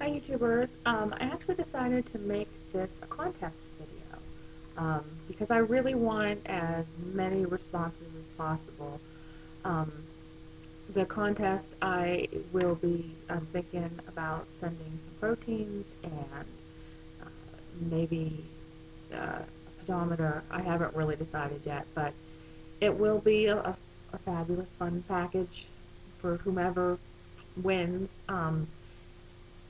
Hi YouTubers. I actually decided to make this a contest video because I really want as many responses as possible. Um, the contest I'm thinking about sending some proteins and uh, maybe a pedometer. I haven't really decided yet, but it will be a fabulous fun package for whomever wins.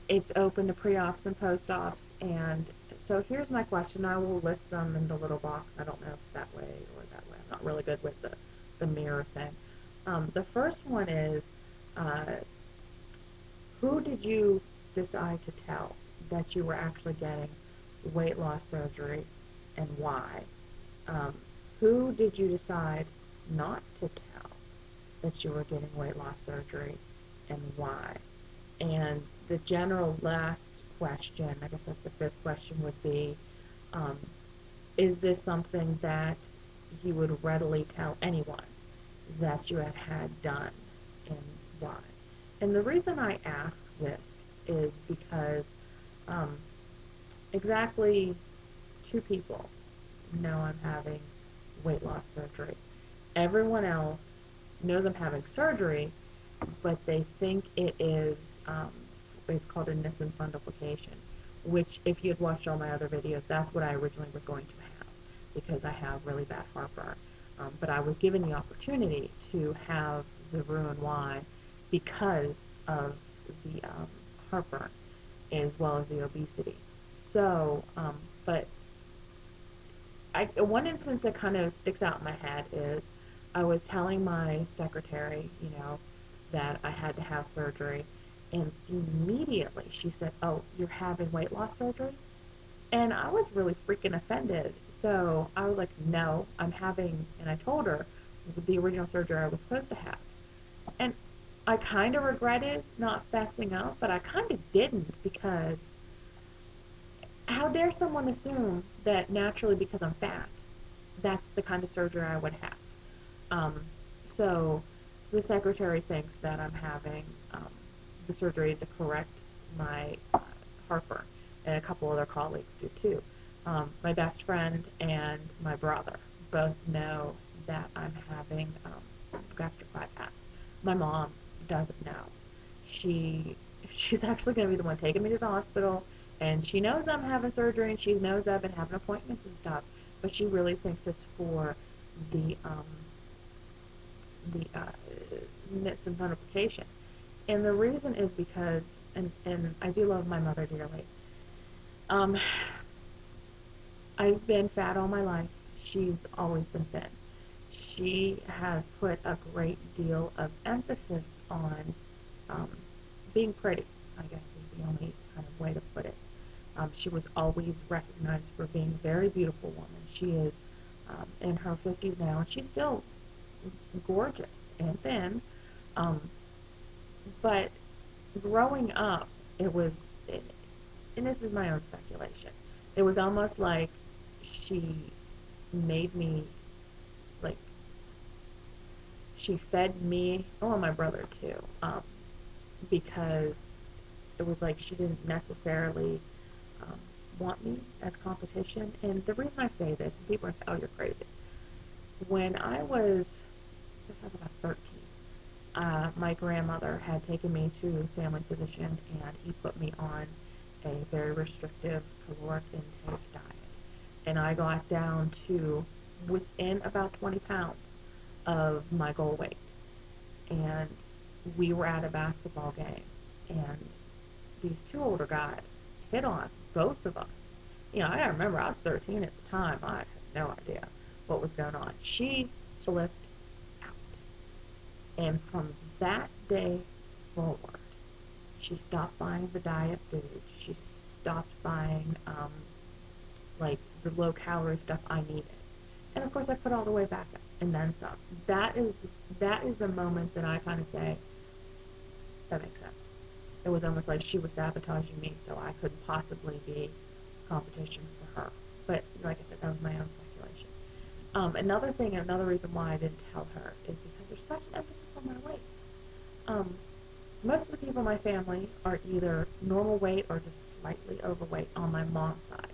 It's open to pre-ops and post-ops, and so here's my question. I will list them in the little box. I don't know if it's that way or that way. I'm not really good with the mirror thing. The first one is, uh, who did you decide to tell that you were actually getting weight loss surgery and why? Um, who did you decide not to tell that you were getting weight loss surgery and why? And the general last question, I guess that's the fifth question, would be, um, is this something that you would readily tell anyone that you have had done and why? And the reason I ask this is because um, exactly two people know I'm having weight loss surgery. Everyone else knows I'm having surgery, but they think it um, is called a Nissen fundoplication, which if you had watched all my other videos, that's what I originally was going to have because I have really bad heartburn. But I was given the opportunity to have the Roux-en-Y because of the heartburn as well as the obesity. So, but one instance that kind of sticks out in my head is I was telling my secretary, that I had to have surgery, and immediately she said, "Oh, you're having weight loss surgery?" And I was really freaking offended. So I was like, "No, I'm having," and I told her the original surgery I was supposed to have. And I kind of regretted not fessing up, but I kind of didn't because how dare someone assume that naturally because I'm fat, that's the kind of surgery I would have. Um, so the secretary thinks that I'm having the surgery to correct my heartburn, and a couple other colleagues do too. My best friend and my brother both know that I'm having gastric bypass. My mom doesn't know. She she's actually going to be the one taking me to the hospital, and she knows I'm having surgery, and she knows I've been having appointments and stuff, but she really thinks it's for the nits and fundoplication. And the reason is because, and I do love my mother dearly. Um, I've been fat all my life. She's always been thin. She has put a great deal of emphasis on um, being pretty, I guess is the only kind of way to put it. She was always recognized for being a very beautiful woman. She is in her 50s now, and she's still gorgeous and thin. Um, but growing up, it was, and this is my own speculation, it was almost like she made me, like, she fed me, oh, and my brother too, because it was like she didn't necessarily um, want me as competition. And the reason I say this, and people are saying, oh, you're crazy. When I was, I guess I was about 13, my grandmother had taken me to a family physician, and he put me on a very restrictive caloric intake diet. And I got down to within about 20 pounds of my goal weight. And we were at a basketball game, and these two older guys hit on both of us. I remember I was 13 at the time. I had no idea what was going on. She flipped out. And from that day forward, she stopped buying the diet food. She stopped buying like the low calorie stuff I needed. And of course, I put all the way back up and then some. That is that is the moment that I kind of say that makes sense. It was almost like she was sabotaging me, so I couldn't possibly be competition for her. But like I said, that was my own speculation. Another reason why I didn't tell her is because there's such an emphasis on my weight. Um, most of the people in my family are either normal weight or just slightly overweight on my mom's side.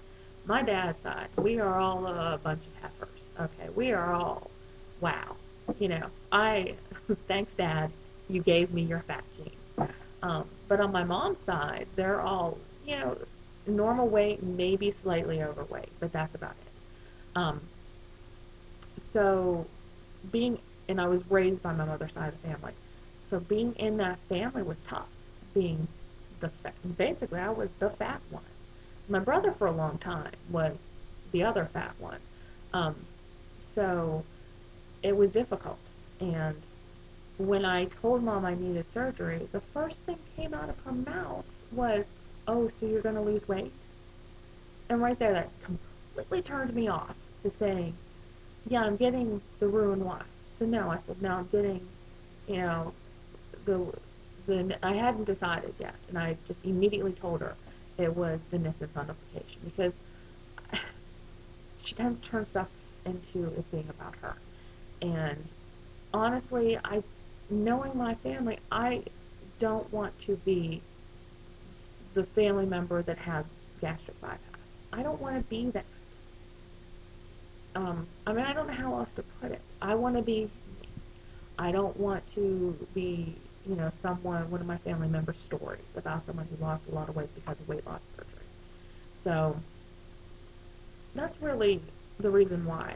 My dad's side, we are all a bunch of heifers. Okay, we are all, wow. You know, I, thanks, Dad, you gave me your fat genes. But on my mom's side, they're all, you know, normal weight, maybe slightly overweight, but that's about it. So being, and I was raised by my mother's side of the family. So being in that family was tough. Being basically I was the fat one. My brother for a long time was the other fat one. Um, so it was difficult. And when I told Mom I needed surgery, the first thing came out of her mouth was, "Oh, so you're going to lose weight?" And right there, that completely turned me off to saying, "Yeah, I'm getting the Roux one." So no, I said, "No, I'm getting, you know, the I hadn't decided yet," and I just immediately told her it was the Nissen fundoplication because she tends to turn stuff into it being about her. And honestly, knowing my family, I don't want to be the family member that has gastric bypass. I don't want to be that. I mean, I don't know how else to put it. I want to be me. I don't want to be, you know, one of my family members' stories about someone who lost a lot of weight because of weight loss surgery. So that's really the reason why.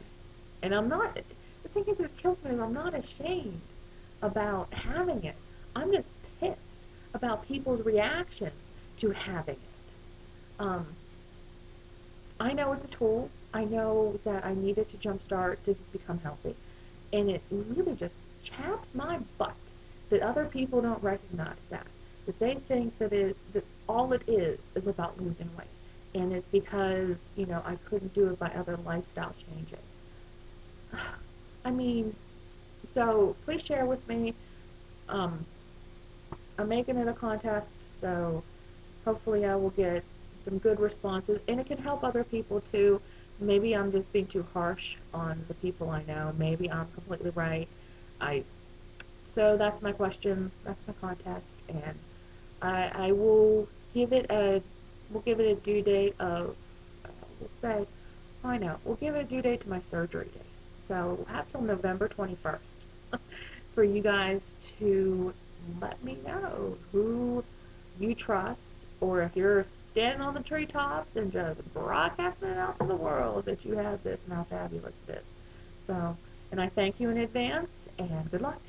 And I'm not, the thing is, it kills me is I'm not ashamed about having it. I'm just pissed about people's reaction to having it. I know it's a tool. I know that I need it to jumpstart to become healthy. And it really just chaps my butt that other people don't recognize that. That they think that all it is about losing weight. And it's because, you know, I couldn't do it by other lifestyle changes. I mean, so please share with me. Um, I'm making it a contest, so hopefully I will get some good responses, and it can help other people too. Maybe I'm just being too harsh on the people I know. Maybe I'm completely right. I So that's my question. That's my contest, and I will give it a due date of we'll say I know we'll give it a due date to my surgery date. So we'll have till November 21st for you guys to let me know who you trust, or if you're standing on the treetops and just broadcasting it out to the world that you have this and how fabulous it is. So, and I thank you in advance, and good luck.